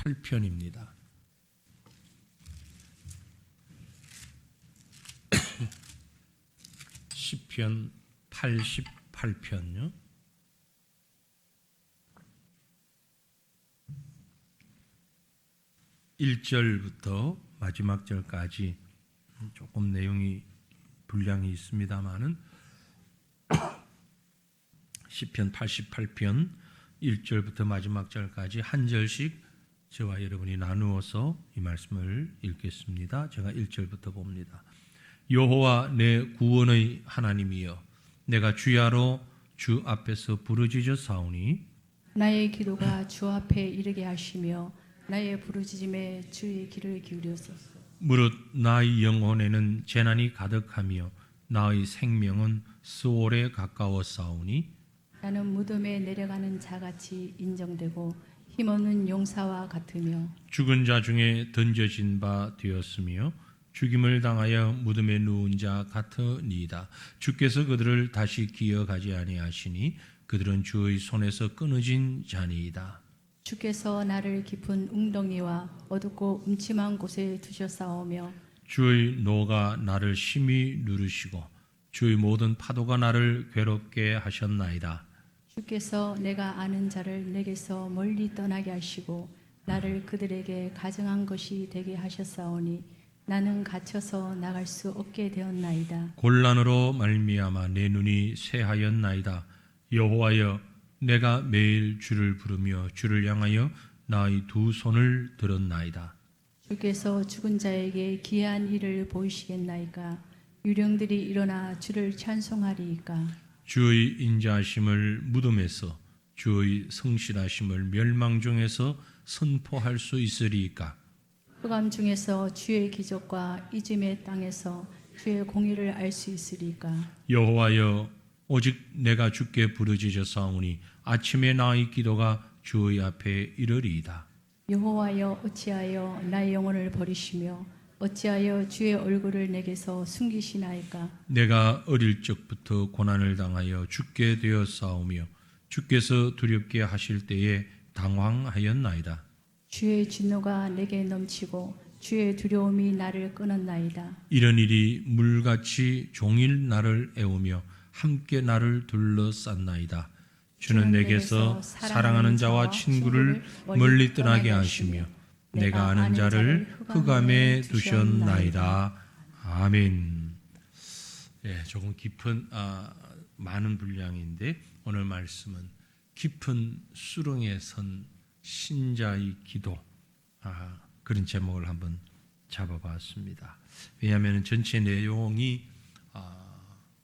88편입니다. 시편 88편요. (1절부터) 마지막 절까지 조금 내용이 분량이 있습니다마는 시편 88편 1절부터 마지막 절까지 한 절씩 저와 여러분이 나누어서 이 말씀을 읽겠습니다. 제가 1절부터 봅니다. 여호와 내 구원의 하나님이여, 내가 주야로 주 앞에서 부르짖어 사오니 나의 기도가 주 앞에 이르게 하시며 나의 부르짖음에 주의 귀를 기울여소서. 무릇 나의 영혼에는 재난이 가득하며 나의 생명은 스올에 가까워 싸우니 나는 무덤에 내려가는 자같이 인정되고 힘없는 용사와 같으며 죽은 자 중에 던져진 바 되었으며 죽임을 당하여 무덤에 누운 자 같으니이다. 주께서 그들을 다시 기억하지 아니하시니 그들은 주의 손에서 끊어진 자니이다. 주께서 나를 깊은 웅덩이와 어둡고 음침한 곳에 두셨사오며 주의 노가 나를 심히 누르시고 주의 모든 파도가 나를 괴롭게 하셨나이다. 주께서 내가 아는 자를 내게서 멀리 떠나게 하시고 나를 그들에게 가증한 것이 되게 하셨사오니 나는 갇혀서 나갈 수 없게 되었나이다. 곤란으로 말미암아 내 눈이 새하였나이다. 여호와여, 내가 매일 주를 부르며 주를 향하여 나의 두 손을 들었나이다. 주께서 죽은 자에게 기이한 일을 보이시겠나이까? 유령들이 일어나 주를 찬송하리이까? 주의 인자하심을 무덤에서 주의 성실하심을 멸망 중에서 선포할 수 있으리이까? 흑암 중에서 주의 기적과 이즘의 땅에서 주의 공의를 알 수 있으리이까? 여호와여, 오직 내가 주께 부르짖어 싸우니 아침에 나의 기도가 주의 앞에 이르리이다. 여호와여, 어찌하여 나의 영혼을 버리시며 어찌하여 주의 얼굴을 내게서 숨기시나이까? 내가 어릴 적부터 고난을 당하여 죽게 되어 싸우며 주께서 두렵게 하실 때에 당황하였나이다. 주의 진노가 내게 넘치고 주의 두려움이 나를 끊었나이다. 이런 일이 물같이 종일 나를 애우며 함께 나를 둘러쌌나이다. 주는 내게서 사랑하는 자와 친구를 멀리 떠나게 하시며 내가 아는 자를 흑암에 두셨나이다. 아멘. 예, 조금 깊은 많은 분량인데 오늘 말씀은 깊은 수렁에 선 신자의 기도, 그런 제목을 한번 잡아봤습니다. 왜냐하면 전체 내용이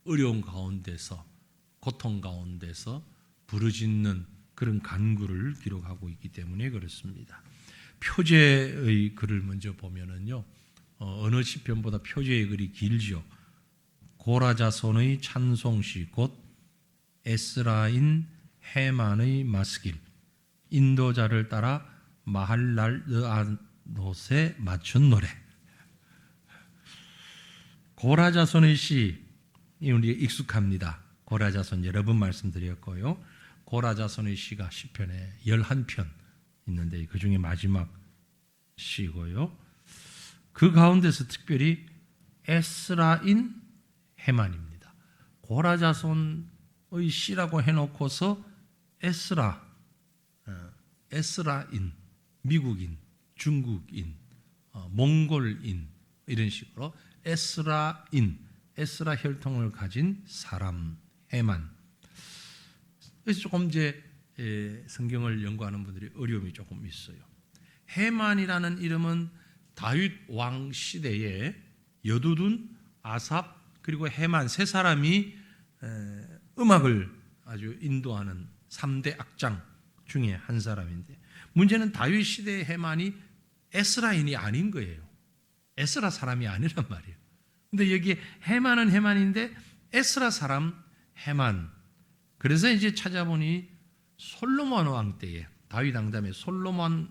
어려운 가운데서, 고통 가운데서 부르짖는 그런 간구를 기록하고 있기 때문에 그렇습니다. 표제의 글을 먼저 보면은요, 어느 시편보다 표제의 글이 길죠. 고라자손의 찬송시 곧 에스라인 헤만의 마스길, 인도자를 따라 마할랄르아노스에 맞춘 노래. 고라자손의 시, 우리 익숙합니다. 고라자손 여러 번 말씀드렸고요. 고라자손의 시가 시편에 11편 있는데 그 중에 마지막 시고요. 그 가운데서 특별히 에스라인 헤만입니다. 고라자손의 시라고 해놓고서 에스라인, 미국인, 중국인, 몽골인 이런 식으로 에스라인, 에스라 혈통을 가진 사람 헤만. 그래서 조금 이제 성경을 연구하는 분들이 어려움이 조금 있어요. 헤만이라는 이름은 다윗 왕 시대에 여두둔, 아삽 그리고 헤만 세 사람이 음악을 아주 인도하는 3대 악장 중에 한 사람인데, 문제는 다윗 시대의 헤만이 에스라인이 아닌 거예요. 에스라 사람이 아니란 말이에요. 근데 여기에 헤만은 헤만인데 에스라 사람 헤만. 그래서 이제 찾아보니 솔로몬 왕 때에, 다윗 왕자의 솔로몬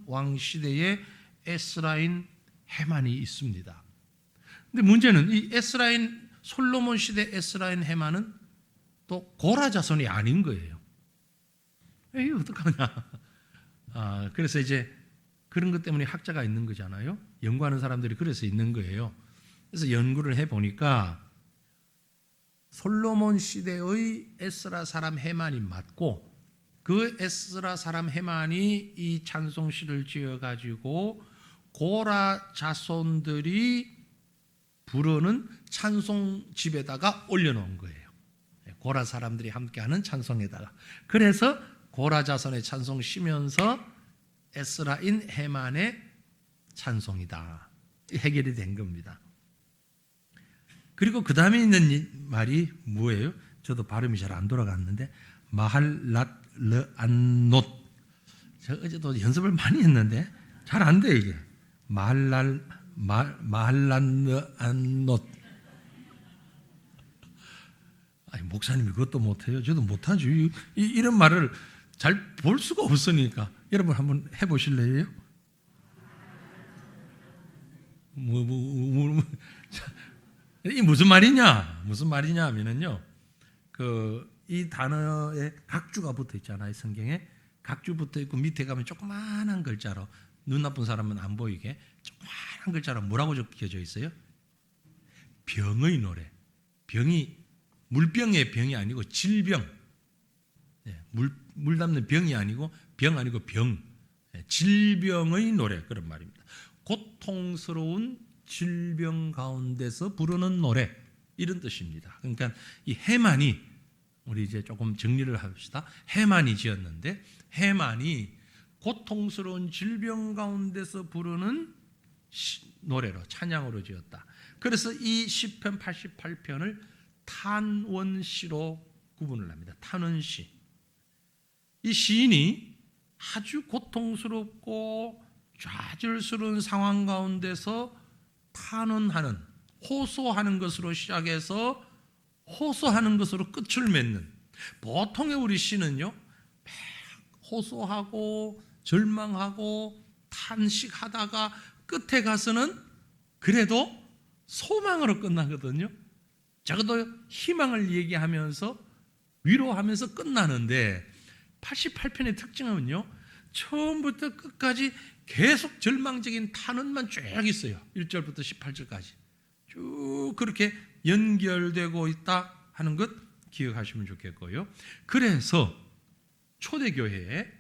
왕 시대에 에스라인 헤만이 있습니다. 근데 문제는 이 솔로몬 시대 에스라인 헤만은 또 고라 자손이 아닌 거예요. 이게 어떡하냐. 그래서 이제 그런 것 때문에 학자가 있는 거잖아요. 연구하는 사람들이 그래서 있는 거예요. 그래서 연구를 해보니까 솔로몬 시대의 에스라 사람 헤만이 맞고, 그 에스라 사람 헤만이 이 찬송시를 지어가지고 고라 자손들이 부르는 찬송집에다가 올려놓은 거예요. 고라 사람들이 함께하는 찬송에다가. 그래서 고라 자손의 찬송 쉬면서 에스라인 헤만의 찬송이다, 해결이 된 겁니다. 그리고 그 다음에 있는 말이 뭐예요? 저도 발음이 잘 안 돌아갔는데, 마할랏 르안놋. 제가 어제도 연습을 많이 했는데 잘 안 돼, 이게. 마할랏 르안놋. 아니, 목사님이 그것도 못해요? 저도 못하죠. 이런 말을 잘 볼 수가 없으니까. 여러분 한번 해보실래요? 이 무슨 말이냐? 무슨 말이냐 하면은요, 이 단어에 각주가 붙어 있잖아요. 성경에 각주 붙어 있고 밑에 가면 조그마한 글자로, 눈 나쁜 사람은 안 보이게 조그마한 글자로 뭐라고 적혀져 있어요? 병의 노래. 병이 물병의 병이 아니고 질병. 물 담는 병이 아니고 병 아니고 병. 질병의 노래, 그런 말입니다. 고통스러운 질병 가운데서 부르는 노래, 이런 뜻입니다. 그러니까 이 헤만이, 우리 이제 조금 정리를 합시다. 헤만이 지었는데, 헤만이 고통스러운 질병 가운데서 부르는 노래로, 찬양으로 지었다. 그래서 이 시편 88편을 탄원시로 구분을 합니다. 탄원시. 이 시인이 아주 고통스럽고 좌절스러운 상황 가운데서 탄원하는, 호소하는 것으로 시작해서 호소하는 것으로 끝을 맺는, 보통의 우리 시는요, 호소하고 절망하고 탄식하다가 끝에 가서는 그래도 소망으로 끝나거든요. 적어도 희망을 얘기하면서 위로하면서 끝나는데, 88편의 특징은요, 처음부터 끝까지 계속 절망적인 탄원만 쭉 있어요. 1절부터 18절까지 쭉 그렇게 연결되고 있다 하는 것 기억하시면 좋겠고요. 그래서 초대교회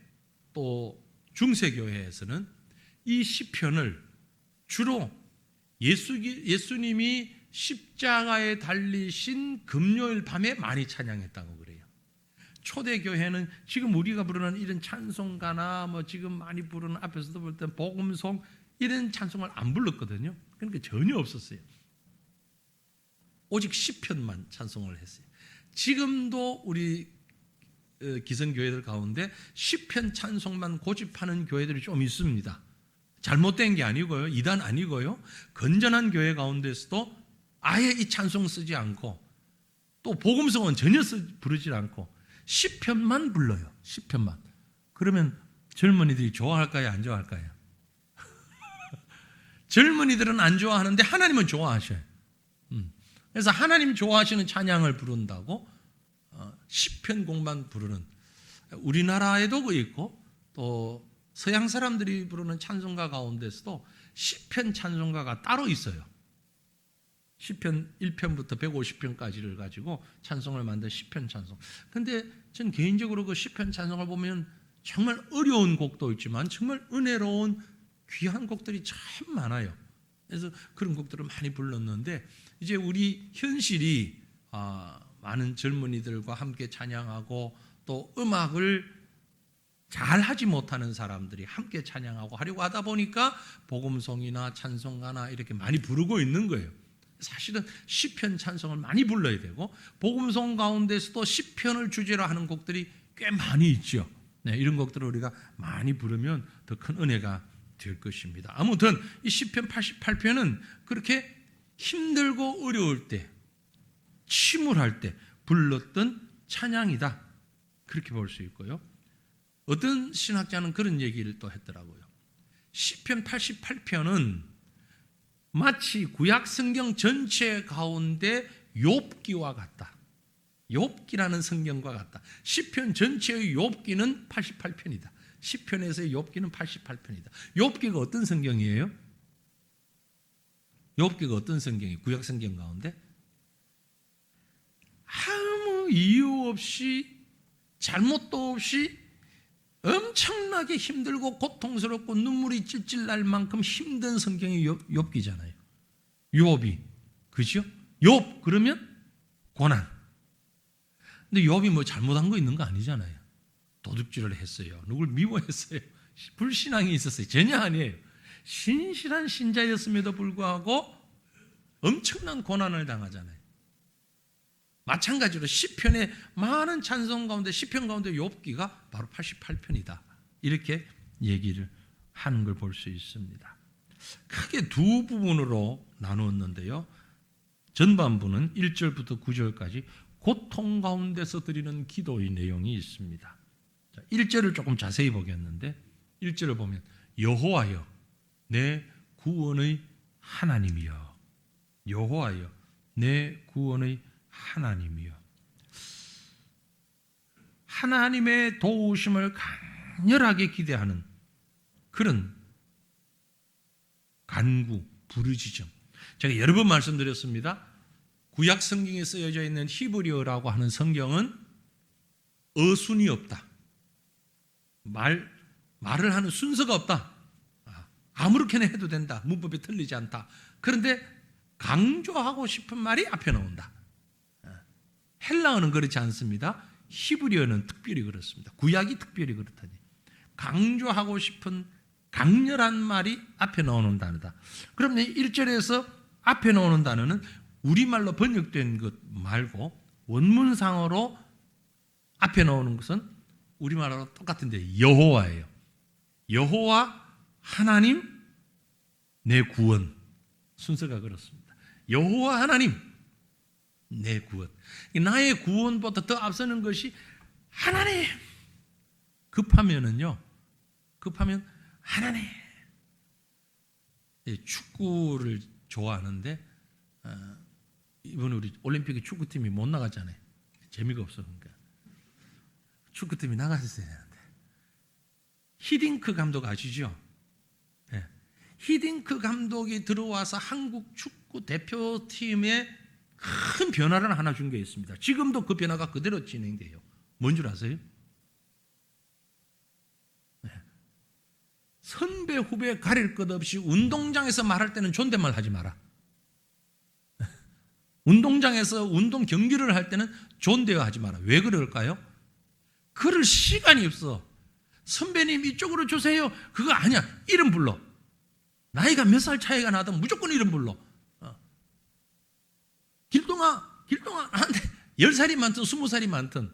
또 중세교회에서는 이 시편을 주로 예수님이 십자가에 달리신 금요일 밤에 많이 찬양했다고 그래요. 초대교회는 지금 우리가 부르는 이런 찬송가나 뭐 지금 많이 부르는, 앞에서도 볼 때 복음송, 이런 찬송을 안 불렀거든요. 그러니까 전혀 없었어요. 오직 시편만 찬송을 했어요. 지금도 우리 기성교회들 가운데 시편 찬송만 고집하는 교회들이 좀 있습니다. 잘못된 게 아니고요, 이단 아니고요, 건전한 교회 가운데서도 아예 이 찬송 쓰지 않고, 또 복음성은 전혀 부르지 않고 시편만 불러요. 시편만. 그러면 젊은이들이 좋아할까요, 안 좋아할까요? 젊은이들은 안 좋아하는데 하나님은 좋아하셔요. 그래서 하나님 좋아하시는 찬양을 부른다고 시편곡만 부르는, 우리나라에도 그 있고 또 서양 사람들이 부르는 찬송가 가운데서도 시편 찬송가가 따로 있어요. 시편 1편부터 150편까지를 가지고 찬송을 만든 시편 찬송. 근데 전 개인적으로 그 시편 찬송을 보면 정말 어려운 곡도 있지만 정말 은혜로운 귀한 곡들이 참 많아요. 그래서 그런 곡들을 많이 불렀는데, 이제 우리 현실이 많은 젊은이들과 함께 찬양하고 또 음악을 잘 하지 못하는 사람들이 함께 찬양하고 하려고 하다 보니까 복음송이나 찬송가나 이렇게 많이 부르고 있는 거예요. 사실은 시편 찬송을 많이 불러야 되고, 복음송 가운데서도 시편을 주제로 하는 곡들이 꽤 많이 있죠. 네, 이런 곡들을 우리가 많이 부르면 더 큰 은혜가 될 것입니다. 아무튼 이 시편 88편은 그렇게 힘들고 어려울 때, 침울할 때 불렀던 찬양이다, 그렇게 볼 수 있고요. 어떤 신학자는 그런 얘기를 또 했더라고요. 시편 88편은 마치 구약 성경 전체 가운데 욥기와 같다. 욥기라는 성경과 같다. 시편 전체의 욥기는 88편이다. 10편에서 욥기는 88편이다. 욥기가 어떤 성경이에요? 욥기가 어떤 성경이에요? 구약 성경 가운데? 아무 이유 없이 잘못도 없이 엄청나게 힘들고 고통스럽고 눈물이 찔찔 날 만큼 힘든 성경이 욥기잖아요. 욥이, 그죠? 욥 그러면 고난. 근데 욥이 뭐 잘못한 거 있는 거 아니잖아요. 도둑질을 했어요. 누굴 미워했어요. 불신앙이 있었어요. 전혀 아니에요. 신실한 신자였음에도 불구하고 엄청난 고난을 당하잖아요. 마찬가지로 시편의 많은 찬송 가운데 시편 가운데 욥기가 바로 88편이다. 이렇게 얘기를 하는 걸 볼 수 있습니다. 크게 두 부분으로 나누었는데요. 전반부는 1절부터 9절까지 고통 가운데서 드리는 기도의 내용이 있습니다. 1절을 조금 자세히 보겠는데 1절을 보면 여호와여 내 구원의 하나님이여, 여호와여 내 구원의 하나님이여. 하나님의 도우심을 강렬하게 기대하는 그런 간구, 부르짖음. 제가 여러 번 말씀드렸습니다. 구약 성경에 쓰여져 있는 히브리어라고 하는 성경은 어순이 없다. 말을 하는 순서가 없다. 아무렇게나 해도 된다. 문법이 틀리지 않다. 그런데 강조하고 싶은 말이 앞에 나온다. 헬라어는 그렇지 않습니다. 히브리어는 특별히 그렇습니다. 구약이 특별히 그렇다니. 강조하고 싶은 강렬한 말이 앞에 나오는 단어다. 그러면 1절에서 앞에 나오는 단어는 우리말로 번역된 것 말고 원문상으로 앞에 나오는 것은 우리말로 똑같은데 여호와예요. 여호와 하나님 내 구원. 순서가 그렇습니다. 여호와 하나님 내 구원. 나의 구원보다 더 앞서는 것이 하나님. 급하면 하나님. 축구를 좋아하는데 이번에 우리 올림픽에 축구팀이 못 나갔잖아요. 재미가 없어. 그러니까 축구팀이 나갔어야 되는데 히딩크 감독 아시죠? 네. 히딩크 감독이 들어와서 한국 축구 대표팀에 큰 변화를 하나 준 게 있습니다. 지금도 그 변화가 그대로 진행돼요. 뭔 줄 아세요? 네. 선배 후배 가릴 것 없이 운동장에서 말할 때는 존댓말 하지 마라. 운동장에서 운동 경기를 할 때는 존대어 하지 마라. 왜 그럴까요? 그럴 시간이 없어. 선배님 이쪽으로 주세요. 그거 아니야. 이름 불러. 나이가 몇 살 차이가 나든 무조건 이름 불러. 길동아 한테 10살이 많든 20살이 많든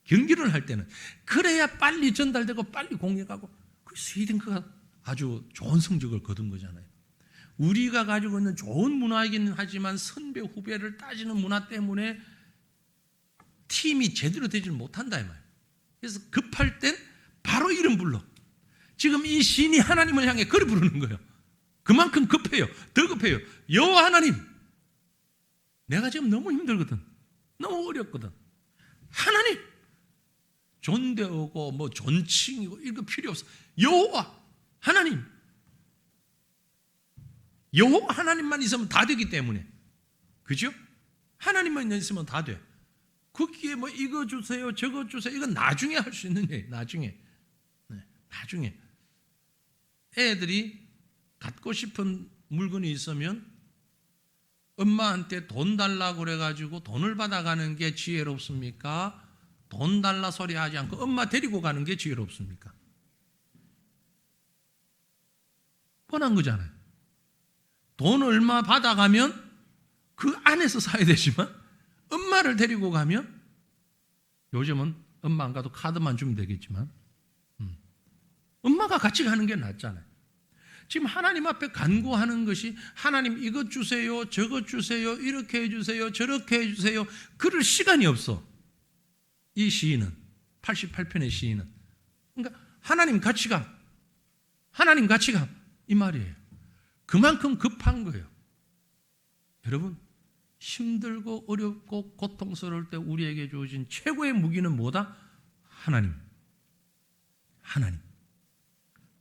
경기를 할 때는 그래야 빨리 전달되고 빨리 공격하고 그 히딩크가 아주 좋은 성적을 거둔 거잖아요. 우리가 가지고 있는 좋은 문화이긴 하지만 선배 후배를 따지는 문화 때문에 팀이 제대로 되지 못한다 이 말이에요. 그래서 급할 땐 바로 이름 불러. 지금 이 신이 하나님을 향해 그를 부르는 거예요. 그만큼 급해요. 더 급해요. 여호와 하나님, 내가 지금 너무 힘들거든. 너무 어렵거든. 하나님, 존대어고 뭐 존칭이고 이거 필요 없어. 여호와 하나님, 여호와 하나님만 있으면 다 되기 때문에, 그죠? 하나님만 있으면 다 돼. 거기에 뭐 이거 주세요, 저거 주세요, 이건 나중에 할 수 있는 게 나중에. 네, 나중에 애들이 갖고 싶은 물건이 있으면 엄마한테 돈 달라고 그래가지고 돈을 받아가는 게 지혜롭습니까? 돈 달라 소리 하지 않고 엄마 데리고 가는 게 지혜롭습니까? 뻔한 거잖아요. 돈 얼마 받아가면 그 안에서 사야 되지만 엄마를 데리고 가면, 요즘은 엄마 안 가도 카드만 주면 되겠지만 엄마가 같이 가는 게 낫잖아요. 지금 하나님 앞에 간구하는 것이 하나님 이것 주세요, 저것 주세요, 이렇게 해주세요, 저렇게 해주세요. 그럴 시간이 없어. 이 시인은, 88편의 시인은. 그러니까 하나님 같이 가, 하나님 같이 가, 이 말이에요. 그만큼 급한 거예요. 여러분, 힘들고 어렵고 고통스러울 때 우리에게 주어진 최고의 무기는 뭐다? 하나님. 하나님.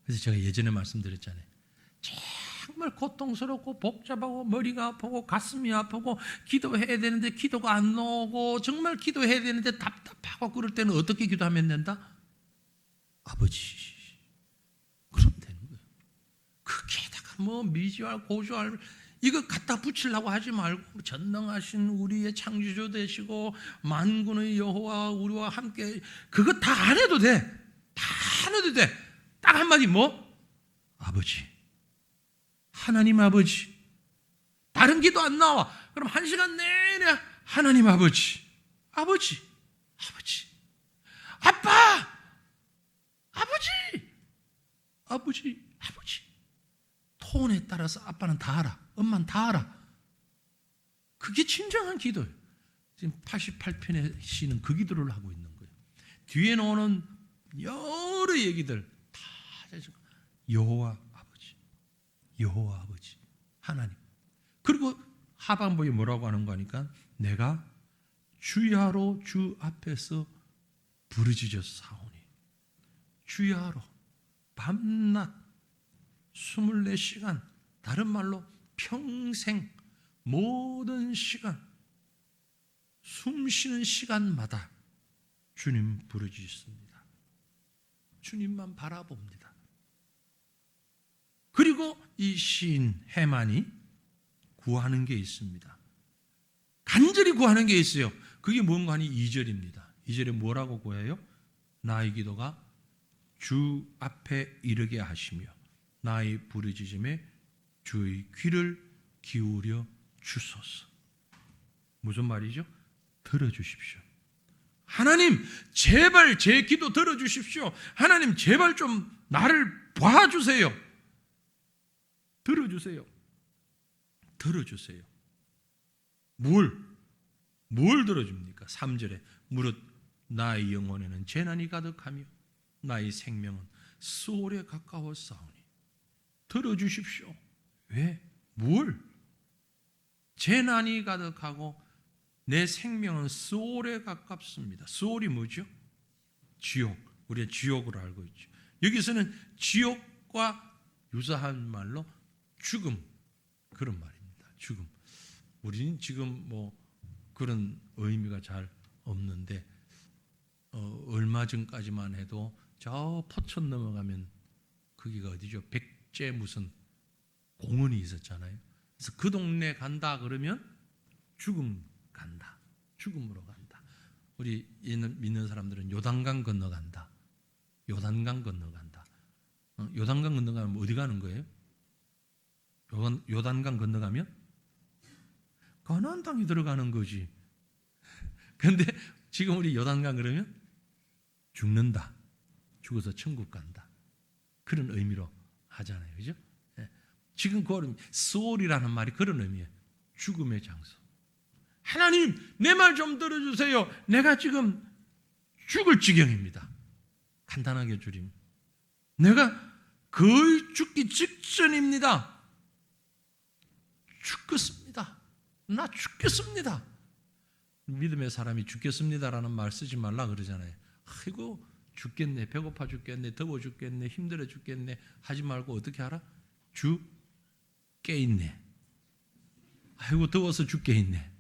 그래서 제가 예전에 말씀드렸잖아요. 정말 고통스럽고 복잡하고 머리가 아프고 가슴이 아프고 기도해야 되는데 기도가 안 나오고 정말 기도해야 되는데 답답하고 그럴 때는 어떻게 기도하면 된다? 아버지. 그러면 되는 거예요. 거기에다가 뭐 미지알 고지알 이거 갖다 붙이려고 하지 말고 전능하신 우리의 창조주 되시고 만군의 여호와 우리와 함께 그거 다 안 해도 돼. 다 안 해도 돼. 딱 한마디 뭐? 아버지. 하나님 아버지. 다른 기도 안 나와. 그럼 1시간 내내 하나님 아버지. 아버지. 아버지. 아빠. 아버지. 아버지. 아버지. 톤에 따라서 아빠는 다 알아. 엄마는 다 알아. 그게 진정한 기도예요. 지금 88편의 시는 그 기도를 하고 있는 거예요. 뒤에 나오는 여러 얘기들 다 여호와 아버지, 여호와 아버지, 하나님. 그리고 하반부에 뭐라고 하는 거니까 내가 주야로 주 앞에서 부르짖어 사오니 주야로 밤낮 24시간 다른 말로 평생 모든 시간 숨 쉬는 시간마다 주님 부르짖습니다. 주님만 바라봅니다. 그리고 이 시인 해만이 구하는 게 있습니다. 간절히 구하는 게 있어요. 그게 뭔가 하니 2절입니다. 2절에 뭐라고 구해요? 나의 기도가 주 앞에 이르게 하시며 나의 부르짖음에 주의 귀를 기울여 주소서. 무슨 말이죠? 들어주십시오. 하나님 제발 제 기도 들어주십시오. 하나님 제발 좀 나를 봐주세요. 들어주세요. 들어주세요. 뭘 들어줍니까? 3절에 무릇 나의 영혼에는 재난이 가득하며 나의 생명은 수월에 가까워 싸우니 들어주십시오. 왜? 뭘? 재난이 가득하고 내 생명은 수월에 가깝습니다. 수월이 뭐죠? 지옥. 우리가 지옥으로 알고 있죠. 여기서는 지옥과 유사한 말로 죽음 그런 말입니다. 죽음. 우리는 지금 뭐 그런 의미가 잘 없는데 얼마 전까지만 해도 저 포천 넘어가면 거기가 어디죠? 백제 무슨 공원이 있었잖아요. 그래서 그 동네 간다 그러면 죽음 간다. 죽음으로 간다. 우리 믿는 사람들은 요단강 건너간다. 요단강 건너간다. 요단강 건너가면 어디 가는 거예요? 요단강 건너가면 가나안 땅에 들어가는 거지. 그런데 지금 우리 요단강 그러면 죽는다. 죽어서 천국 간다. 그런 의미로 하잖아요. 그죠? 지금 그 소울이라는 말이 그런 의미예요. 죽음의 장소. 하나님 내 말 좀 들어주세요. 내가 지금 죽을 지경입니다. 간단하게 줄이면 내가 거의 죽기 직전입니다. 죽겠습니다. 나 죽겠습니다. 믿음의 사람이 죽겠습니다라는 말 쓰지 말라 그러잖아요. 아이고 죽겠네, 배고파 죽겠네, 더워 죽겠네, 힘들어 죽겠네 하지 말고 어떻게 하라? 죽겠네. 아이고 더워서 죽겠네.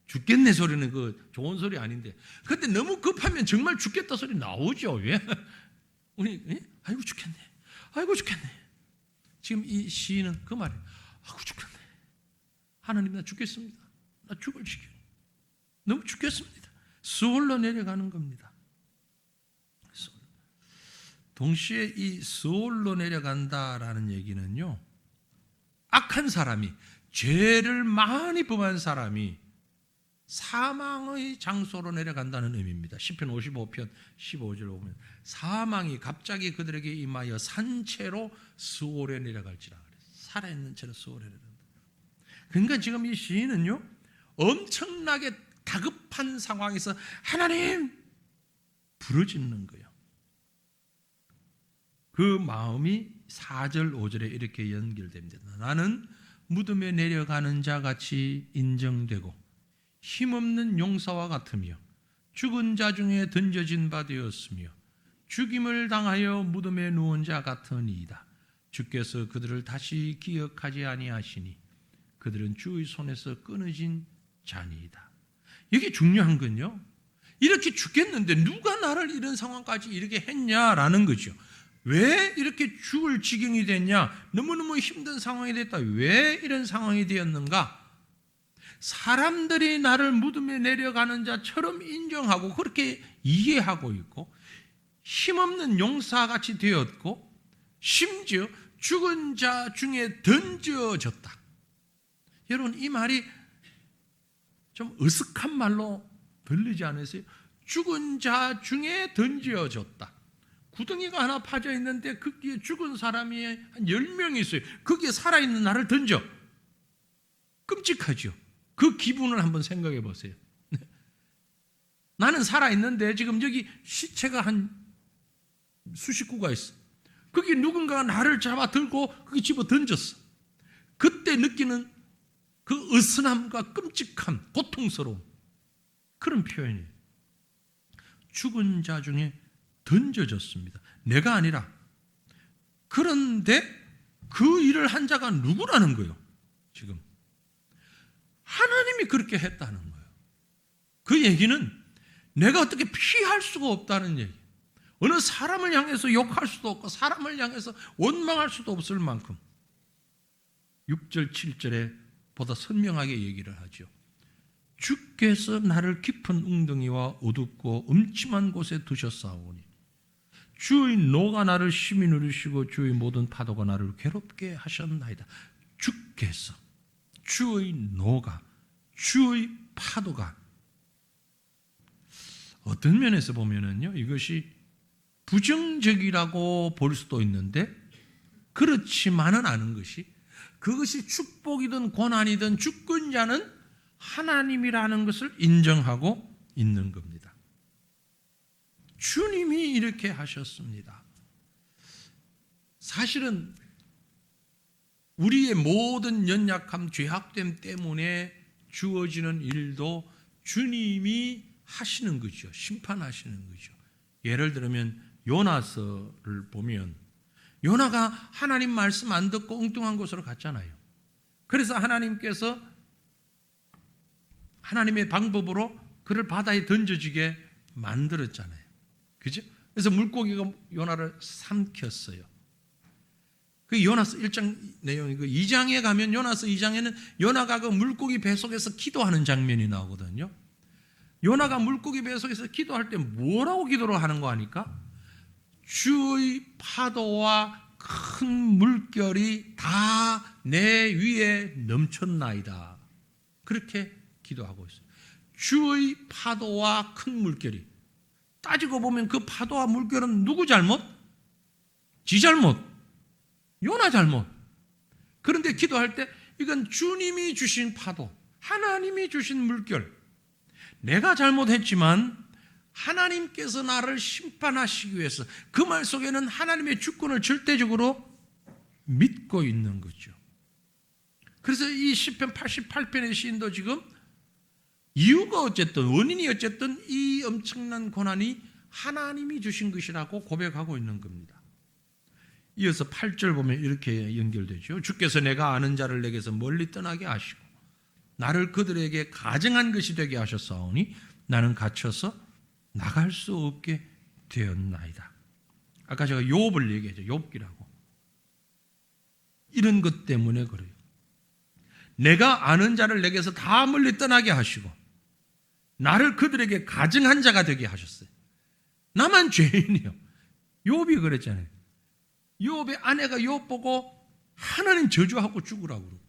죽겠네 소리는 그 좋은 소리 아닌데. 근데 너무 급하면 정말 죽겠다 소리 나오죠. 왜? 우리 아이고 죽겠네. 아이고 죽겠네. 지금 이 시인은 그 말이에요. 아이고 죽겠네. 하나님 나 죽겠습니다. 나 죽을 지경. 너무 죽겠습니다. 수월로 내려가는 겁니다. 동시에 이 수월로 내려간다라는 얘기는요. 악한 사람이 죄를 많이 범한 사람이 사망의 장소로 내려간다는 의미입니다. 시편 55편 15절 보면 사망이 갑자기 그들에게 임하여 산채로 수월에 내려갈지라 그래요. 살아있는 채로 수월에 내려간다. 그러니까 지금 이 시인은요. 엄청나게 다급한 상황에서 하나님 부르짖는 거예요. 그 마음이 4절 5절에 이렇게 연결됩니다. 나는 무덤에 내려가는 자같이 인정되고 힘없는 용사와 같으며 죽은 자 중에 던져진 바 되었으며 죽임을 당하여 무덤에 누운 자 같으니이다. 주께서 그들을 다시 기억하지 아니하시니 그들은 주의 손에서 끊어진 자니이다. 이게 중요한 건요, 이렇게 죽겠는데 누가 나를 이런 상황까지 이렇게 했냐라는 거죠. 왜 이렇게 죽을 지경이 됐냐? 너무너무 힘든 상황이 됐다. 왜 이런 상황이 되었는가? 사람들이 나를 무덤에 내려가는 자처럼 인정하고 그렇게 이해하고 있고, 힘없는 용사같이 되었고, 심지어 죽은 자 중에 던져졌다. 여러분, 이 말이 좀 으슥한 말로 들리지 않으세요? 죽은 자 중에 던져졌다. 구덩이가 하나 파져 있는데 거기에 죽은 사람이 한 10명이 있어요. 거기에 살아있는 나를 던져. 끔찍하죠. 그 기분을 한번 생각해 보세요. 나는 살아있는데 지금 여기 시체가 한 수십 구가 있어. 거기 누군가가 나를 잡아 들고 거기 집어 던졌어. 그때 느끼는 그 으스남과 끔찍함, 고통스러움, 그런 표현이에요. 죽은 자 중에 던져졌습니다. 내가 아니라. 그런데 그 일을 한 자가 누구라는 거예요? 지금 하나님이 그렇게 했다는 거예요. 그 얘기는 내가 어떻게 피할 수가 없다는 얘기. 어느 사람을 향해서 욕할 수도 없고 사람을 향해서 원망할 수도 없을 만큼 6절 7절에 보다 선명하게 얘기를 하죠. 주께서 나를 깊은 웅덩이와 어둡고 음침한 곳에 두셨사오니 주의 노가 나를 심히 누르시고 주의 모든 파도가 나를 괴롭게 하셨나이다. 주께서, 주의 노가, 주의 파도가, 어떤 면에서 보면은요, 이것이 부정적이라고 볼 수도 있는데 그렇지만은 않은 것이, 그것이 축복이든 고난이든 주권자는 하나님이라는 것을 인정하고 있는 겁니다. 주님이 이렇게 하셨습니다. 사실은 우리의 모든 연약함, 죄악됨 때문에 주어지는 일도 주님이 하시는 거죠. 심판하시는 거죠. 예를 들면 요나서를 보면 요나가 하나님 말씀 안 듣고 엉뚱한 곳으로 갔잖아요. 그래서 하나님께서 하나님의 방법으로 그를 바다에 던져지게 만들었잖아요. 그죠? 그래서 물고기가 요나를 삼켰어요. 그 요나서 1장 내용이, 그 2장에 가면 요나서 2장에는 요나가 그 물고기 뱃속에서 기도하는 장면이 나오거든요. 요나가 물고기 뱃속에서 기도할 때 뭐라고 기도를 하는 거 아니까? 주의 파도와 큰 물결이 다 내 위에 넘쳤나이다. 그렇게 기도하고 있어요. 주의 파도와 큰 물결이. 따지고 보면 그 파도와 물결은 누구 잘못? 지 잘못. 요나 잘못. 그런데 기도할 때 이건 주님이 주신 파도, 하나님이 주신 물결. 내가 잘못했지만 하나님께서 나를 심판하시기 위해서, 그 말 속에는 하나님의 주권을 절대적으로 믿고 있는 거죠. 그래서 이 시편 88편의 시인도 지금 이유가 어쨌든, 원인이 어쨌든 이 엄청난 고난이 하나님이 주신 것이라고 고백하고 있는 겁니다. 이어서 8절 보면 이렇게 연결되죠. 주께서 내가 아는 자를 내게서 멀리 떠나게 하시고 나를 그들에게 가증한 것이 되게 하셨사오니 나는 갇혀서 나갈 수 없게 되었나이다. 아까 제가 욥을 얘기했죠. 욥기라고. 이런 것 때문에 그래요. 내가 아는 자를 내게서 다 멀리 떠나게 하시고 나를 그들에게 가증한 자가 되게 하셨어요. 나만 죄인이요. 욥이 그랬잖아요. 욥의 아내가 욥 보고 하나님 저주하고 죽으라고 그러고,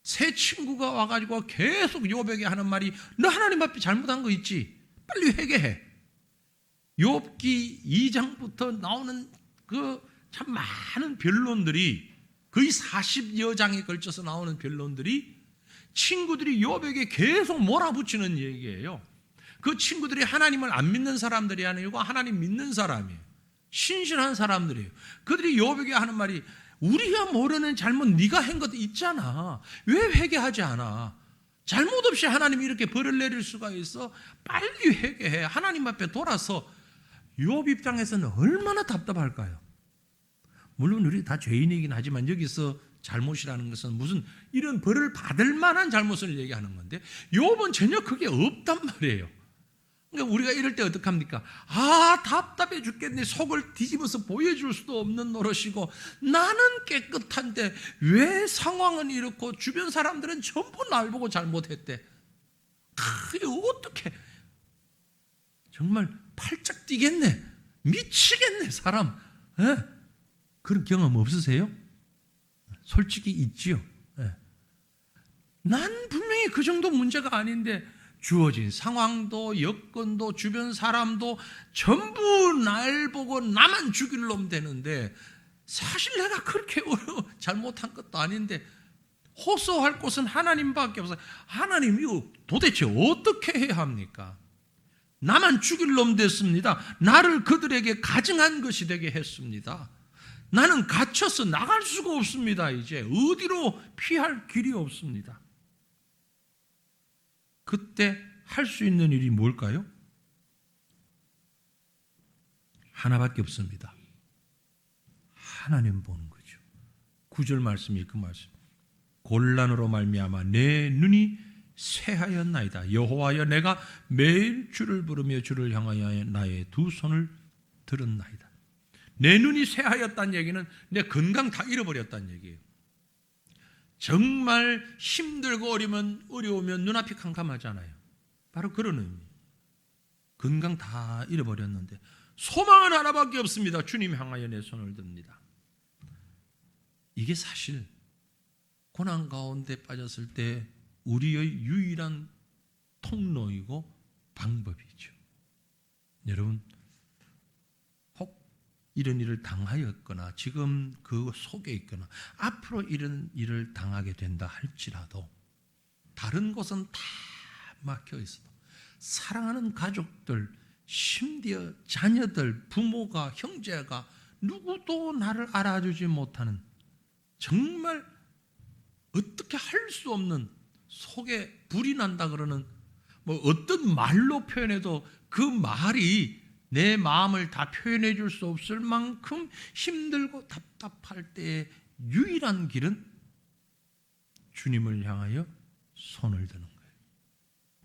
새 친구가 와가지고 계속 욥에게 하는 말이 너 하나님 앞에 잘못한 거 있지? 빨리 회개해. 욥기 2장부터 나오는 그 참 많은 변론들이, 거의 40여 장에 걸쳐서 나오는 변론들이 친구들이 욥에게 계속 몰아붙이는 얘기예요. 그 친구들이 하나님을 안 믿는 사람들이 아니고 하나님 믿는 사람이에요. 신실한 사람들이에요. 그들이 욥에게 하는 말이 우리가 모르는 잘못 네가 한 것도 있잖아. 왜 회개하지 않아? 잘못 없이 하나님이 이렇게 벌을 내릴 수가 있어? 빨리 회개해. 하나님 앞에 돌아서 욥 입장에서는 얼마나 답답할까요? 물론 우리 다 죄인이긴 하지만 여기서 잘못이라는 것은 무슨 이런 벌을 받을 만한 잘못을 얘기하는 건데 욥은 전혀 그게 없단 말이에요. 그러니까 우리가 이럴 때 어떡합니까? 답답해 죽겠네. 속을 뒤집어서 보여줄 수도 없는 노릇이고 나는 깨끗한데 왜 상황은 이렇고 주변 사람들은 전부 날 보고 잘못했대. 그게 어떻게 정말 팔짝 뛰겠네. 미치겠네 사람. 예? 그런 경험 없으세요? 솔직히 있지요. 예. 난 분명히 그 정도 문제가 아닌데 주어진 상황도 여건도 주변 사람도 전부 날 보고 나만 죽일 놈 되는데 사실 내가 그렇게 잘못한 것도 아닌데 호소할 곳은 하나님밖에 없어요. 하나님이 도대체 어떻게 해야 합니까? 나만 죽일 놈 됐습니다. 나를 그들에게 가증한 것이 되게 했습니다. 나는 갇혀서 나갈 수가 없습니다. 이제 어디로 피할 길이 없습니다. 그때 할 수 있는 일이 뭘까요? 하나밖에 없습니다. 하나님 보는 거죠. 9절 말씀이 그 말씀. 곤란으로 말미암아 내 눈이 쇠하였나이다. 여호와여 내가 매일 주를 부르며 주를 향하여 나의 두 손을 들었나이다. 내 눈이 쇠하였다는 얘기는 내 건강 다 잃어버렸다는 얘기예요. 정말 힘들고 어려우면 눈앞이 캄캄하잖아요. 바로 그런 의미. 건강 다 잃어버렸는데 소망은 하나밖에 없습니다. 주님 향하여 내 손을 듭니다. 이게 사실 고난 가운데 빠졌을 때 우리의 유일한 통로이고 방법이죠. 여러분 이런 일을 당하였거나 지금 그 속에 있거나 앞으로 이런 일을 당하게 된다 할지라도 다른 곳은 다 막혀 있어도 사랑하는 가족들, 심지어 자녀들, 부모가, 형제가 누구도 나를 알아주지 못하는 정말 어떻게 할 수 없는 속에 불이 난다 그러는 뭐 어떤 말로 표현해도 그 말이 내 마음을 다 표현해 줄 수 없을 만큼 힘들고 답답할 때의 유일한 길은 주님을 향하여 손을 드는 거예요.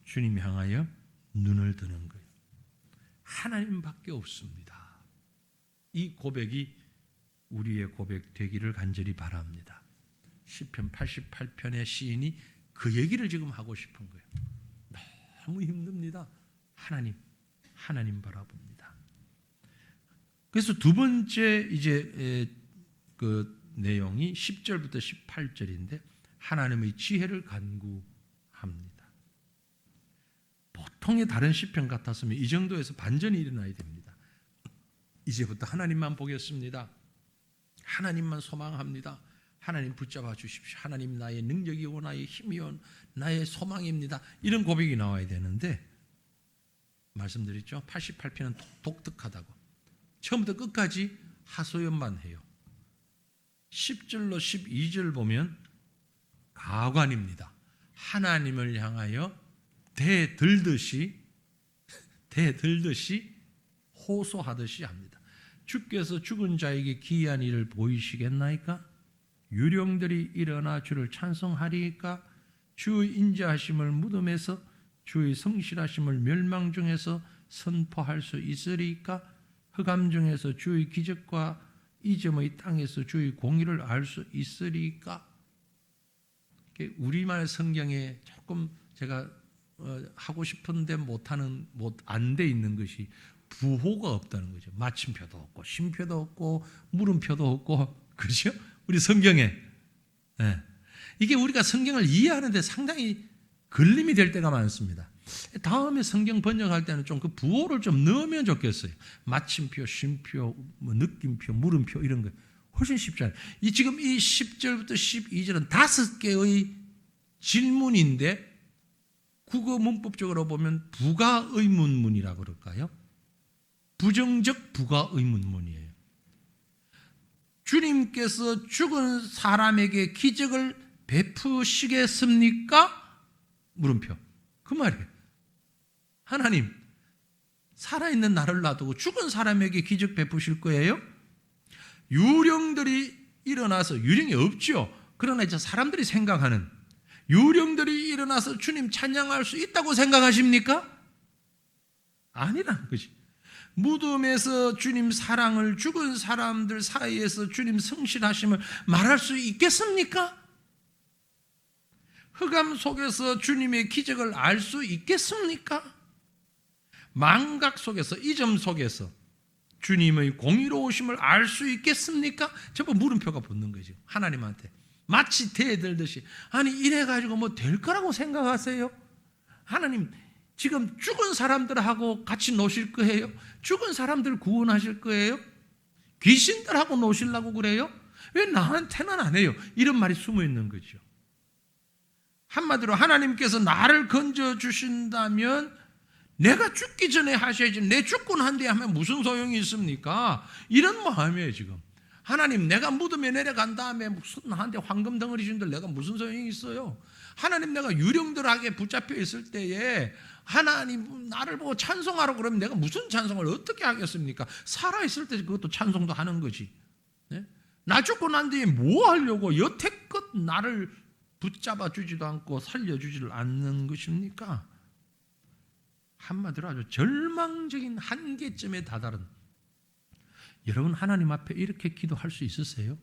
주님 향하여 눈을 드는 거예요. 하나님밖에 없습니다. 이 고백이 우리의 고백 되기를 간절히 바랍니다. 시편 88편의 시인이 그 얘기를 지금 하고 싶은 거예요. 너무 힘듭니다. 하나님 바라봅니다. 그래서 두 번째 이제 그 내용이 10절부터 18절인데 하나님의 지혜를 간구합니다. 보통의 다른 시편 같았으면 이 정도에서 반전이 일어나야 됩니다. 이제부터 하나님만 보겠습니다. 하나님만 소망합니다. 하나님 붙잡아 주십시오. 하나님 나의 능력이고 나의 힘이요 나의 소망입니다. 이런 고백이 나와야 되는데 말씀드렸죠. 88편은 독특하다고. 처음부터 끝까지 하소연만 해요. 10절로 12절 보면 가관입니다. 하나님을 향하여 대들듯이 호소하듯이 합니다. 주께서 죽은 자에게 기이한 일을 보이시겠나이까? 유령들이 일어나 주를 찬송하리이까? 주의 인자하심을 무덤에서 주의 성실하심을 멸망 중에서 선포할 수 있으리이까? 흑암 중에서 주의 기적과 이점의 땅에서 주의 공의를 알 수 있으리이까? 우리말 성경에 조금 제가 하고 싶은데 못하는 안 돼 있는 것이 부호가 없다는 거죠. 마침표도 없고 쉼표도 없고 물음표도 없고 그렇죠? 우리 성경에 이게 우리가 성경을 이해하는데 상당히 걸림이 될 때가 많습니다. 다음에 성경 번역할 때는 좀 그 부호를 좀 넣으면 좋겠어요. 마침표, 쉼표, 뭐 느낌표, 물음표 이런 거 훨씬 쉽잖아요. 지금 이 10절부터 12절은 5개의 질문인데 국어 문법적으로 보면 부가 의문문이라고 그럴까요? 부정적 부가 의문문이에요. 주님께서 죽은 사람에게 기적을 베푸시겠습니까? 물음표. 그 말이에요. 하나님, 살아있는 나를 놔두고 죽은 사람에게 기적 베푸실 거예요? 유령들이 일어나서, 유령이 없죠. 그러나 이제 사람들이 생각하는, 유령들이 일어나서 주님 찬양할 수 있다고 생각하십니까? 아니라는 것이. 무덤에서 주님 사랑을, 죽은 사람들 사이에서 주님 성실하심을 말할 수 있겠습니까? 흑암 속에서 주님의 기적을 알 수 있겠습니까? 망각 속에서, 이점 속에서 주님의 공의로우심을 알 수 있겠습니까? 전부 물음표가 붙는 거죠. 하나님한테 마치 대들듯이. 아니 이래가지고 뭐 될 거라고 생각하세요? 하나님 지금 죽은 사람들하고 같이 노실 거예요? 죽은 사람들 구원하실 거예요? 귀신들하고 노시려고 그래요? 왜 나한테는 안 해요? 이런 말이 숨어 있는 거죠. 한마디로 하나님께서 나를 건져주신다면 내가 죽기 전에 하셔야지, 내 죽고 난 뒤에 하면 무슨 소용이 있습니까? 이런 마음이에요 지금. 하나님 내가 무덤에 내려간 다음에 무슨 나한테 황금 덩어리 준들 내가 무슨 소용이 있어요? 하나님 내가 유령들에게 붙잡혀 있을 때에 하나님 나를 보고 찬송하라고 그러면 내가 무슨 찬송을 어떻게 하겠습니까? 살아있을 때 그것도 찬송도 하는 거지. 네? 나 죽고 난 뒤에 뭐 하려고 여태껏 나를 붙잡아 주지도 않고 살려주지를 않는 것입니까? 한마디로 아주 절망적인 한계점에 다다른, 여러분 하나님 앞에 이렇게 기도할 수 있으세요?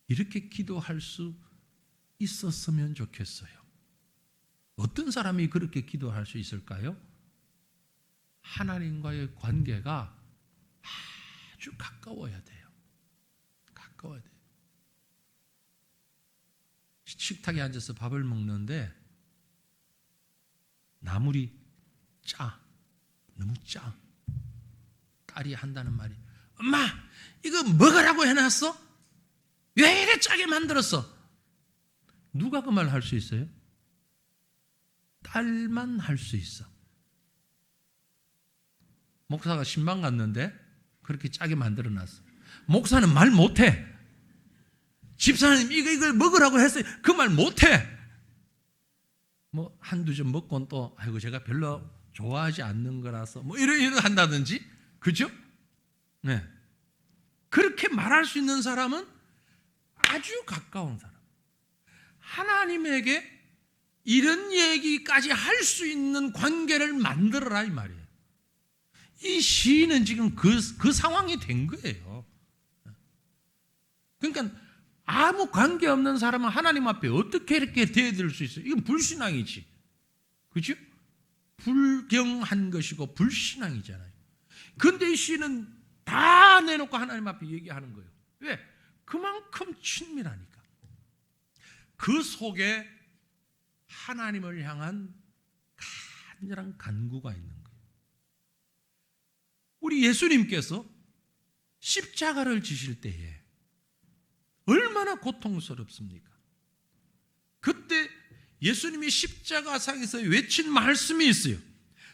이렇게 기도할 수 있었으면 좋겠어요. 어떤 사람이 그렇게 기도할 수 있을까요? 하나님과의 관계가 아주 가까워야 돼요. 가까워야 돼요. 식탁에 앉아서 밥을 먹는데 나물이 짜, 너무 짜. 딸이 한다는 말이, 엄마 이거 먹으라고 해놨어? 왜 이래 짜게 만들었어? 누가 그 말 할 수 있어요? 딸만 할 수 있어. 목사가 신방 갔는데 그렇게 짜게 만들어놨어. 목사는 말 못해. 집사님 이걸 먹으라고 했어요. 그 말 못해. 뭐 한두 점 먹고는 또 아이고 제가 별로 좋아하지 않는 거라서 뭐 이런 한다든지, 그죠? 네. 그렇게 말할 수 있는 사람은 아주 가까운 사람. 하나님에게 이런 얘기까지 할 수 있는 관계를 만들어라 이 말이에요. 이 시인은 지금 그 상황이 된 거예요. 그러니까 아무 관계 없는 사람은 하나님 앞에 어떻게 이렇게 대해드릴 수 있어요? 이건 불신앙이지. 그렇죠? 불경한 것이고 불신앙이잖아요. 그런데 이 시인은 다 내놓고 하나님 앞에 얘기하는 거예요. 왜? 그만큼 친밀하니까. 그 속에 하나님을 향한 간절한 간구가 있는 거예요. 우리 예수님께서 십자가를 지실 때에 얼마나 고통스럽습니까? 그때 예수님이 십자가상에서 외친 말씀이 있어요.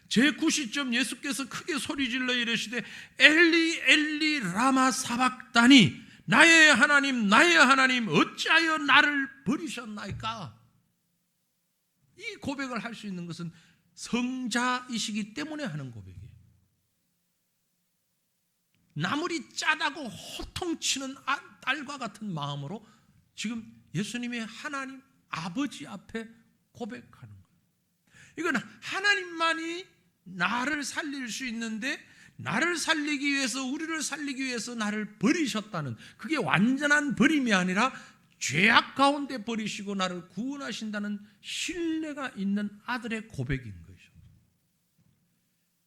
제9시점 예수께서 크게 소리질러 이르시되 엘리 엘리 라마 사박다니, 나의 하나님 어찌하여 나를 버리셨나이까? 이 고백을 할 수 있는 것은 성자이시기 때문에 하는 고백이에요. 나물이 짜다고 호통치는 딸과 같은 마음으로 지금 예수님의 하나님 아버지 앞에 고백하는 거예요. 이건 하나님만이 나를 살릴 수 있는데, 나를 살리기 위해서, 우리를 살리기 위해서 나를 버리셨다는, 그게 완전한 버림이 아니라 죄악 가운데 버리시고 나를 구원하신다는 신뢰가 있는 아들의 고백인 거죠.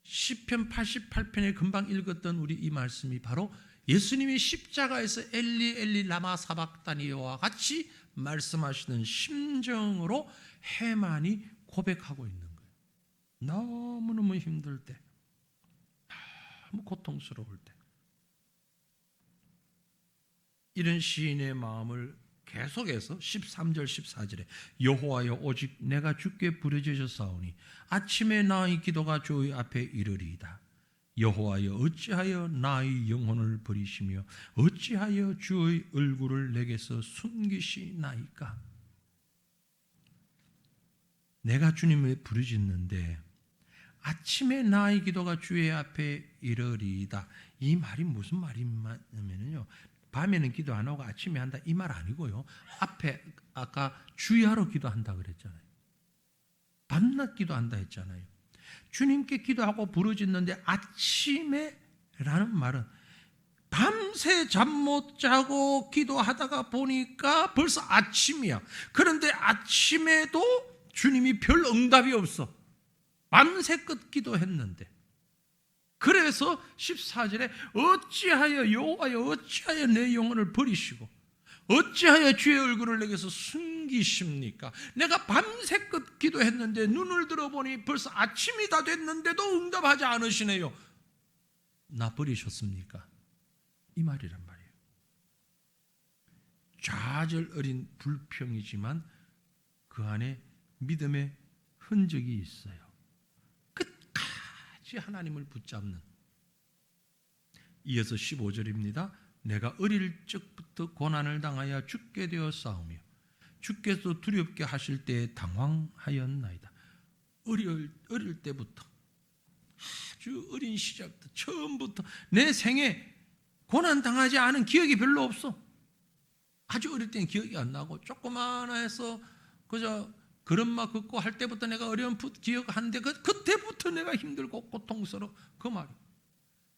시편 88편에 금방 읽었던 우리 이 말씀이 바로 예수님이 십자가에서 엘리 엘리 라마 사박다니와 같이 말씀하시는 심정으로 해만이 고백하고 있는 거예요. 너무너무 힘들 때, 너무 고통스러울 때, 이런 시인의 마음을 계속해서 13절 14절에 여호와여 오직 내가 주께 부르짖었사오니 아침에 나의 기도가 주의 앞에 이르리이다. 여호와여 어찌하여 나의 영혼을 버리시며 어찌하여 주의 얼굴을 내게서 숨기시나이까? 내가 주님을 부르짖는데 아침에 나의 기도가 주의 앞에 이르리이다. 이 말이 무슨 말이냐면요, 밤에는 기도 안 하고 아침에 한다 이 말 아니고요, 앞에 아까 주야로 기도한다 그랬잖아요. 밤낮 기도한다 했잖아요. 주님께 기도하고 부르짖는데 아침에 라는 말은 밤새 잠 못 자고 기도하다가 보니까 벌써 아침이야. 그런데 아침에도 주님이 별 응답이 없어. 밤새껏 기도했는데. 그래서 14절에 어찌하여 여호와여 어찌하여 내 영혼을 버리시고 어찌하여 주의 얼굴을 내게서 숨기십니까? 내가 밤새껏 기도했는데 눈을 들어보니 벌써 아침이 다 됐는데도 응답하지 않으시네요. 나 버리셨습니까? 이 말이란 말이에요. 좌절어린 불평이지만 그 안에 믿음의 흔적이 있어요. 끝까지 하나님을 붙잡는. 이어서 15절입니다. 내가 어릴 적부터 고난을 당하여 죽게 되었사오며 주께서 두렵게 하실 때에 당황하였나이다. 어릴 때부터, 아주 어린 시절부터, 처음부터 내 생에 고난당하지 않은 기억이 별로 없어. 아주 어릴 때는 기억이 안 나고 조그마해서 그저 걸음마 걷고 할 때부터 내가 어려운 기억하는데 그때부터 내가 힘들고 고통스러워. 그 말이에요.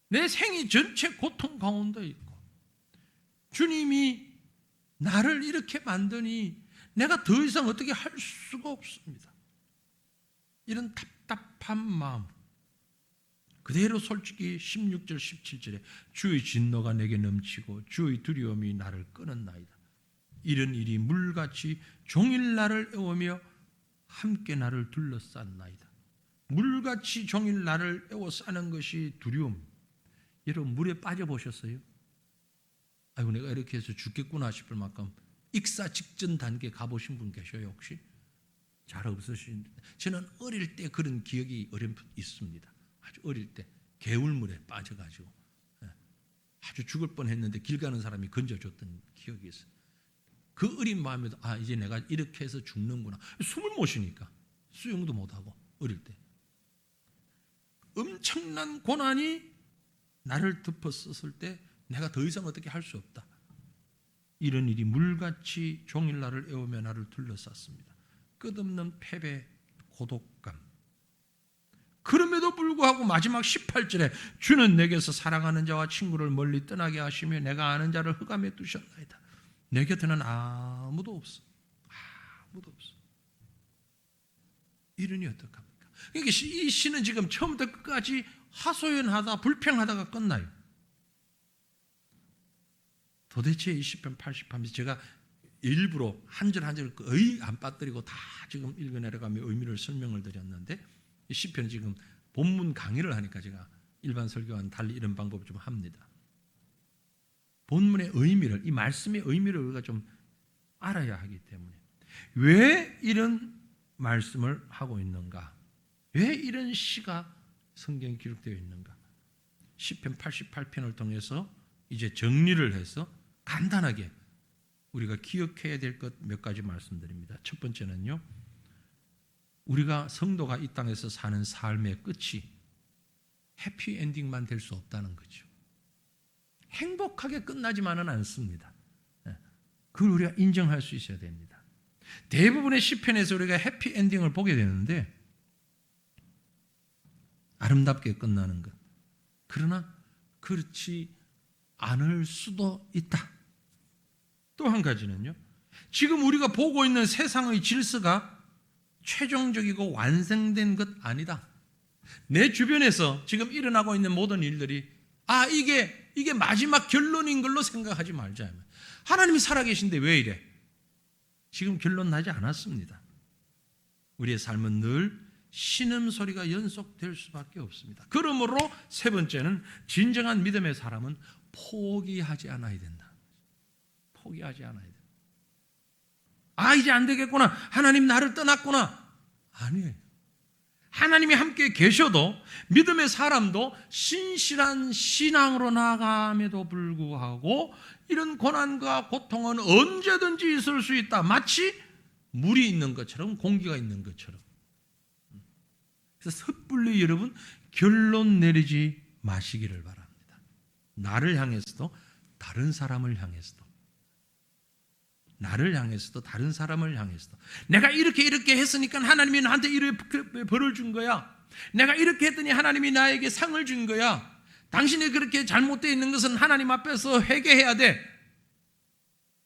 내 생이 전체 고통 가운데 있고 주님이 나를 이렇게 만드니 내가 더 이상 어떻게 할 수가 없습니다. 이런 답답한 마음 그대로 솔직히 16절 17절에 주의 진노가 내게 넘치고 주의 두려움이 나를 끄는나이다. 이런 일이 물같이 종일 나를 애우며 함께 나를 둘러쌌나이다. 물같이 종일 나를 애워싸는 것이 두려움. 여러분 물에 빠져보셨어요? 아이고 내가 이렇게 해서 죽겠구나 싶을 만큼 익사 직전 단계 가보신 분 계셔요 혹시? 잘 없으신데 저는 어릴 때 그런 기억이 어렴풋 있습니다. 아주 어릴 때 개울물에 빠져가지고 아주 죽을 뻔했는데 길 가는 사람이 건져줬던 기억이 있어요. 그 어린 마음에도 이제 내가 이렇게 해서 죽는구나. 숨을 못 쉬니까 수영도 못하고 어릴 때 엄청난 고난이 나를 덮었을 때 내가 더 이상 어떻게 할 수 없다. 이런 일이 물같이 종일 나를 애우며 나를 둘러쌌습니다. 끝없는 패배, 고독감. 그럼에도 불구하고 마지막 18절에 주는 내게서 사랑하는 자와 친구를 멀리 떠나게 하시며 내가 아는 자를 흑암에 두셨나이다. 내 곁에는 아무도 없어. 아무도 없어. 이러니 어떡합니까? 그러니까 이 시는 지금 처음부터 끝까지 하소연하다 불평하다가 끝나요. 도대체 이 시편 80편에서 제가 일부러 한 절 한 절 거의 안 빠뜨리고 다 지금 읽어내려가며 의미를 설명을 드렸는데 이 시편 지금 본문 강의를 하니까 제가 일반 설교와는 달리 이런 방법을 좀 합니다. 본문의 의미를, 이 말씀의 의미를 우리가 좀 알아야 하기 때문에 왜 이런 말씀을 하고 있는가? 왜 이런 시가 성경에 기록되어 있는가? 시편 88편을 통해서 이제 정리를 해서 간단하게 우리가 기억해야 될 것 몇 가지 말씀드립니다. 첫 번째는요, 우리가 성도가 이 땅에서 사는 삶의 끝이 해피엔딩만 될 수 없다는 거죠. 행복하게 끝나지만은 않습니다. 그걸 우리가 인정할 수 있어야 됩니다. 대부분의 시편에서 우리가 해피엔딩을 보게 되는데 아름답게 끝나는 것. 그러나 그렇지 않을 수도 있다. 또 한 가지는요, 지금 우리가 보고 있는 세상의 질서가 최종적이고 완성된 것 아니다. 내 주변에서 지금 일어나고 있는 모든 일들이 이게 마지막 결론인 걸로 생각하지 말자. 하나님이 살아계신데 왜 이래? 지금 결론 나지 않았습니다. 우리의 삶은 늘 신음소리가 연속될 수밖에 없습니다. 그러므로 세 번째는 진정한 믿음의 사람은 포기하지 않아야 된다. 포기하지 않아야 된다. 이제 안 되겠구나. 하나님 나를 떠났구나. 아니에요. 하나님이 함께 계셔도 믿음의 사람도 신실한 신앙으로 나아감에도 불구하고 이런 고난과 고통은 언제든지 있을 수 있다. 마치 물이 있는 것처럼 공기가 있는 것처럼. 그래서 섣불리 여러분 결론 내리지 마시기를 바랍니다. 나를 향해서도 다른 사람을 향해서도, 나를 향해서도 다른 사람을 향해서도, 내가 이렇게 했으니까 하나님이 나한테 이렇게 벌을 준 거야. 내가 이렇게 했더니 하나님이 나에게 상을 준 거야. 당신이 그렇게 잘못되어 있는 것은 하나님 앞에서 회개해야 돼.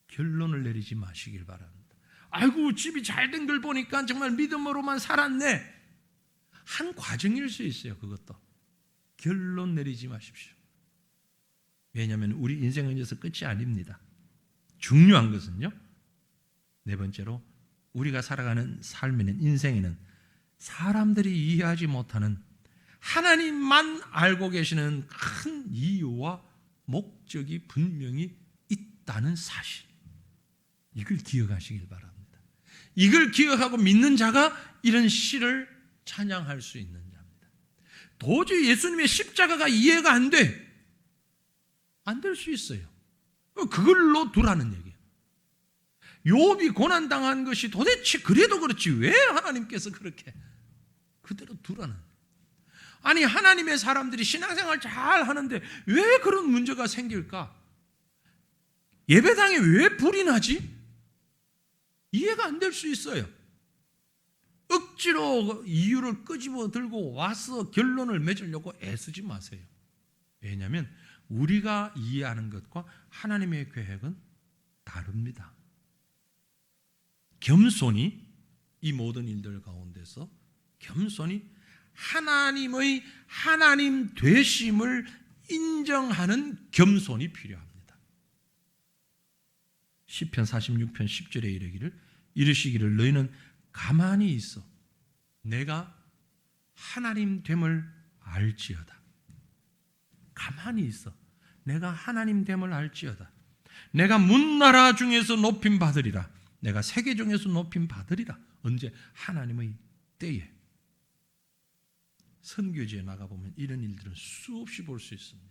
결론을 내리지 마시길 바랍니다. 아이고, 집이 잘 된 걸 보니까 정말 믿음으로만 살았네. 한 과정일 수 있어요. 그것도 결론 내리지 마십시오. 왜냐하면 우리 인생은 여기서 끝이 아닙니다. 중요한 것은요, 네 번째로 우리가 살아가는 삶에는, 인생에는 사람들이 이해하지 못하는 하나님만 알고 계시는 큰 이유와 목적이 분명히 있다는 사실, 이걸 기억하시길 바랍니다. 이걸 기억하고 믿는 자가 이런 시를 찬양할 수 있는 자입니다. 도저히 예수님의 십자가가 이해가 안 돼. 안 될 수 있어요. 그걸로 두라는 얘기예요. 욥이 고난당한 것이 도대체 그래도 그렇지 왜 하나님께서 그렇게 그대로 두라는. 아니, 하나님의 사람들이 신앙생활 잘 하는데 왜 그런 문제가 생길까? 예배당에 왜 불이 나지? 이해가 안 될 수 있어요. 억지로 이유를 끄집어 들고 와서 결론을 맺으려고 애쓰지 마세요. 왜냐하면 우리가 이해하는 것과 하나님의 계획은 다릅니다. 겸손히 이 모든 일들 가운데서 겸손히 하나님의 하나님 되심을 인정하는 겸손이 필요합니다. 시편 46편 10절에 이르시기를 너희는 가만히 있어 내가 하나님 됨을 알지어다. 가만히 있어 내가 하나님 됨을 알지어다. 내가 문나라 중에서 높임 받으리라. 내가 세계 중에서 높임 받으리라. 언제? 하나님의 때에. 선교지에 나가보면 이런 일들은 수없이 볼 수 있습니다.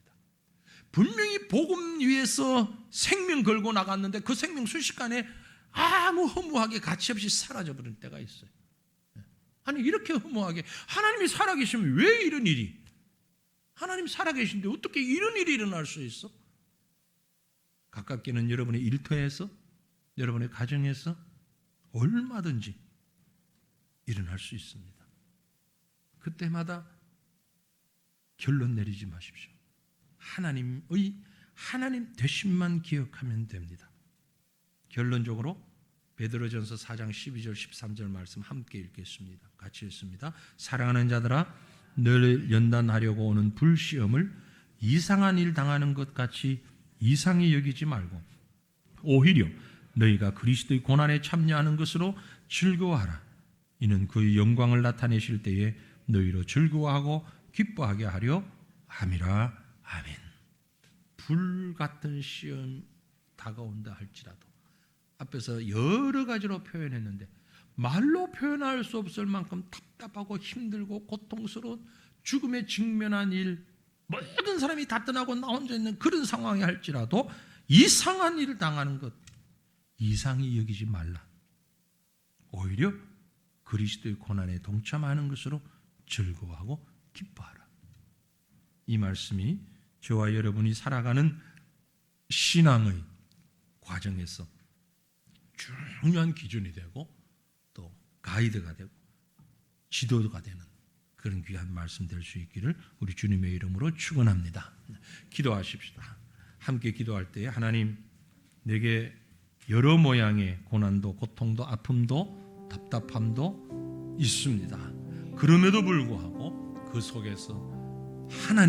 분명히 복음 위해서 생명 걸고 나갔는데 그 생명 순식간에 아무 허무하게 가치없이 사라져버린 때가 있어요. 아니, 이렇게 허무하게 하나님이 살아계시면 왜 이런 일이? 하나님 살아계신데 어떻게 이런 일이 일어날 수 있어? 가깝게는 여러분의 일터에서, 여러분의 가정에서 얼마든지 일어날 수 있습니다. 그때마다 결론 내리지 마십시오. 하나님 되심만 기억하면 됩니다. 결론적으로 베드로전서 4장 12절 13절 말씀 함께 읽겠습니다. 같이 읽습니다. 사랑하는 자들아, 너를 연단하려고 오는 불시험을 이상한 일 당하는 것 같이 이상히 여기지 말고 오히려 너희가 그리스도의 고난에 참여하는 것으로 즐거워하라. 이는 그의 영광을 나타내실 때에 너희로 즐거워하고 기뻐하게 하려 함이라. 아멘. 불 같은 시험 다가온다 할지라도, 앞에서 여러 가지로 표현했는데 말로 표현할 수 없을 만큼 답답하고 힘들고 고통스러운 죽음에 직면한 일, 모든 사람이 다 떠나고 나 혼자 있는 그런 상황이 할지라도 이상한 일을 당하는 것 이상히 여기지 말라. 오히려 그리스도의 고난에 동참하는 것으로 즐거워하고 기뻐하라. 이 말씀이 저와 여러분이 살아가는 신앙의 과정에서 중요한 기준이 되고 또 가이드가 되고 지도가 되는 그런 귀한 말씀 될 수 있기를 우리 주님의 이름으로 축원합니다. 기도하십시다. 함께 기도할 때에 하나님, 내게 여러 모양의 고난도 고통도 아픔도 답답함도 있습니다. 그럼에도 불구하고 그 속에서 하나님